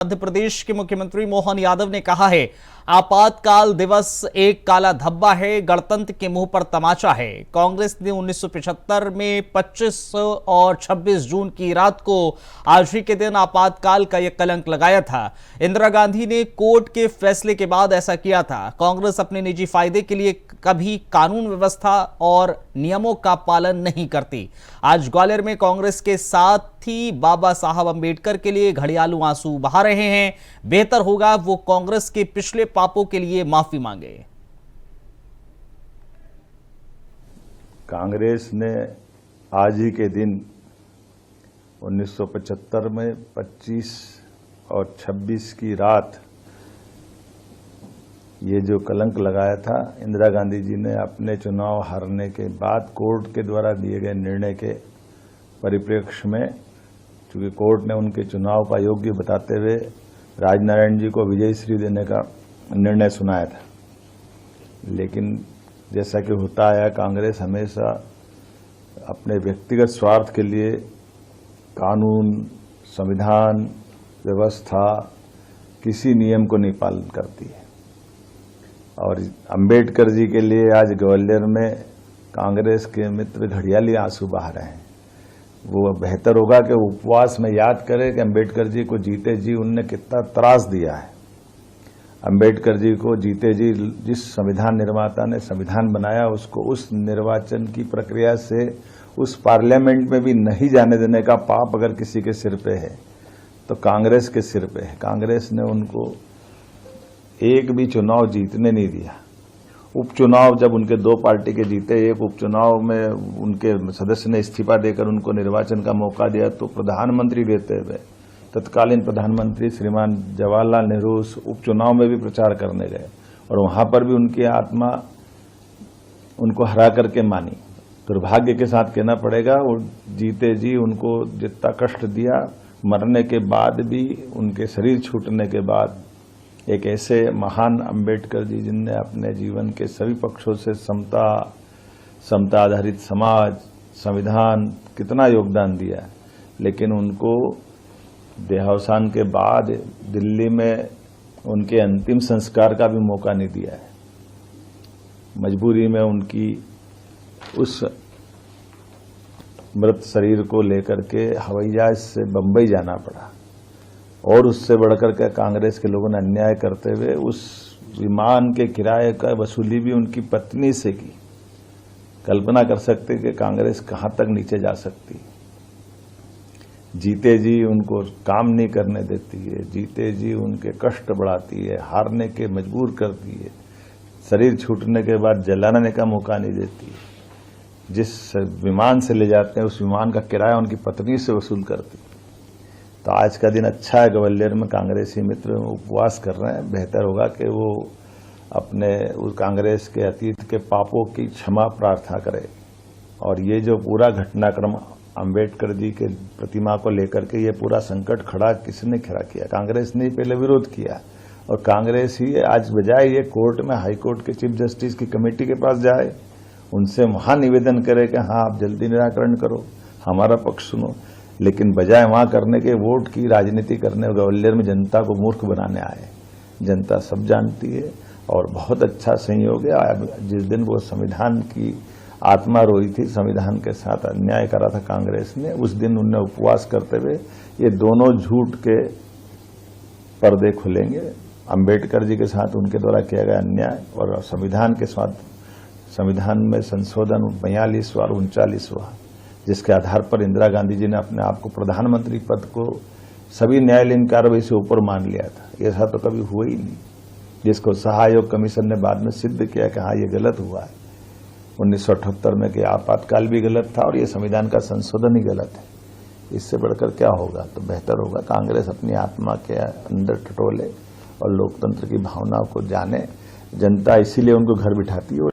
मध्य प्रदेश के मुख्यमंत्री मोहन यादव ने कहा है, आपातकाल दिवस एक काला धब्बा है, गणतंत्र के मुंह पर तमाचा है। कांग्रेस ने 1975 में 25 और 26 जून की रात को आज ही के दिन आपातकाल का यह कलंक लगाया था। इंदिरा गांधी ने कोर्ट के फैसले के बाद ऐसा किया था। कांग्रेस अपने निजी फायदे के लिए कभी कानून व्यवस्था और नियमों का पालन नहीं करती। आज ग्वालियर में कांग्रेस के साथ ही बाबा साहब अंबेडकर के लिए घड़ियालू आंसू बहा रहे हैं। बेहतर होगा वो कांग्रेस के पिछले पापों के लिए माफी मांगे। कांग्रेस ने आज ही के दिन 1975 में 25 और 26 की रात ये जो कलंक लगाया था, इंदिरा गांधी जी ने अपने चुनाव हारने के बाद कोर्ट के द्वारा दिए गए निर्णय के परिप्रेक्ष्य में, चूंकि कोर्ट ने उनके चुनाव का योग्य बताते हुए राजनारायण जी को विजय श्री देने का निर्णय सुनाया था। लेकिन जैसा कि होता आया, कांग्रेस हमेशा अपने व्यक्तिगत स्वार्थ के लिए कानून, संविधान, व्यवस्था, किसी नियम को नहीं पालन करती है। और अंबेडकर जी के लिए आज ग्वालियर में कांग्रेस के मित्र घड़ियाली आंसू बहा रहे हैं। वो बेहतर होगा कि उपवास में याद करें कि अंबेडकर जी को जीते जी उनने कितना त्रास दिया है। अंबेडकर जी को जीते जी जिस संविधान निर्माता ने संविधान बनाया, उसको उस निर्वाचन की प्रक्रिया से उस पार्लियामेंट में भी नहीं जाने देने का पाप अगर किसी के सिर पे है तो कांग्रेस के सिर पे है। कांग्रेस ने उनको एक भी चुनाव जीतने नहीं दिया। उपचुनाव जब उनके दो पार्टी के जीते, एक उपचुनाव में उनके सदस्य ने इस्तीफा देकर उनको निर्वाचन का मौका दिया, तो प्रधानमंत्री रहते हुए तत्कालीन प्रधानमंत्री श्रीमान जवाहरलाल नेहरू उस उपचुनाव में भी प्रचार करने गए और वहां पर भी उनकी आत्मा उनको हरा करके मानी। दुर्भाग्य के साथ कहना पड़ेगा, वो जीते जी उनको जितना कष्ट दिया, मरने के बाद भी, उनके शरीर छूटने के बाद, एक ऐसे महान अंबेडकर जी जिनने अपने जीवन के सभी पक्षों से समता आधारित समाज, संविधान कितना योगदान दिया, लेकिन उनको देहावसान के बाद दिल्ली में उनके अंतिम संस्कार का भी मौका नहीं दिया है। मजबूरी में उनकी उस मृत शरीर को लेकर के हवाई जहाज से बंबई जाना पड़ा और उससे बढ़कर के कांग्रेस के लोगों ने अन्याय करते हुए उस विमान के किराए का वसूली भी उनकी पत्नी से की। कल्पना कर सकते कि कांग्रेस कहां तक नीचे जा सकती। जीते जी उनको काम नहीं करने देती है, जीते जी उनके कष्ट बढ़ाती है, हारने के मजबूर करती है, शरीर छूटने के बाद जलाने का मौका नहीं देती। जिस विमान से ले जाते हैं उस विमान का किराया उनकी पत्नी से वसूल करती। तो आज का दिन अच्छा है, ग्वालियर में कांग्रेसी मित्र उपवास कर रहे हैं। बेहतर होगा कि वो अपने उस कांग्रेस के अतीत के पापों की क्षमा प्रार्थना करें। और ये जो पूरा घटनाक्रम अंबेडकर जी के प्रतिमा को लेकर के ये पूरा संकट खड़ा किसने खड़ा किया? कांग्रेस ने पहले विरोध किया और कांग्रेस ही आज बजाय ये कोर्ट में, हाई कोर्ट के चीफ जस्टिस की कमेटी के पास जाए, उनसे वहां निवेदन करे कि हाँ आप जल्दी निराकरण करो, हमारा पक्ष सुनो, लेकिन बजाय वहां करने के वोट की राजनीति करने ग्वालियर में जनता को मूर्ख बनाने आए। जनता सब जानती है और बहुत अच्छा संयोग है। जिस दिन वो संविधान की आत्मा रोई थी, संविधान के साथ अन्याय करा था कांग्रेस ने, उस दिन उनने उपवास करते हुए ये दोनों झूठ के पर्दे खुलेंगे। अंबेडकर जी के साथ उनके द्वारा किया गया अन्याय और संविधान के साथ, संविधान में संशोधन 42वां और 39वां, जिसके आधार पर इंदिरा गांधी जी ने अपने आप को प्रधानमंत्री पद को सभी न्यायालयीन कार्रवाई से ऊपर मान लिया था। ऐसा तो कभी हुआ ही नहीं, जिसको सहायोग कमीशन ने बाद में सिद्ध किया कि हाँ ये गलत हुआ है। 1978 में कि आपातकाल भी गलत था और ये संविधान का संशोधन ही गलत है। इससे बढ़कर क्या होगा? तो बेहतर होगा कांग्रेस अपनी आत्मा के अंदर टटोले और लोकतंत्र की भावना को जाने। जनता इसीलिए उनको घर बिठाती है।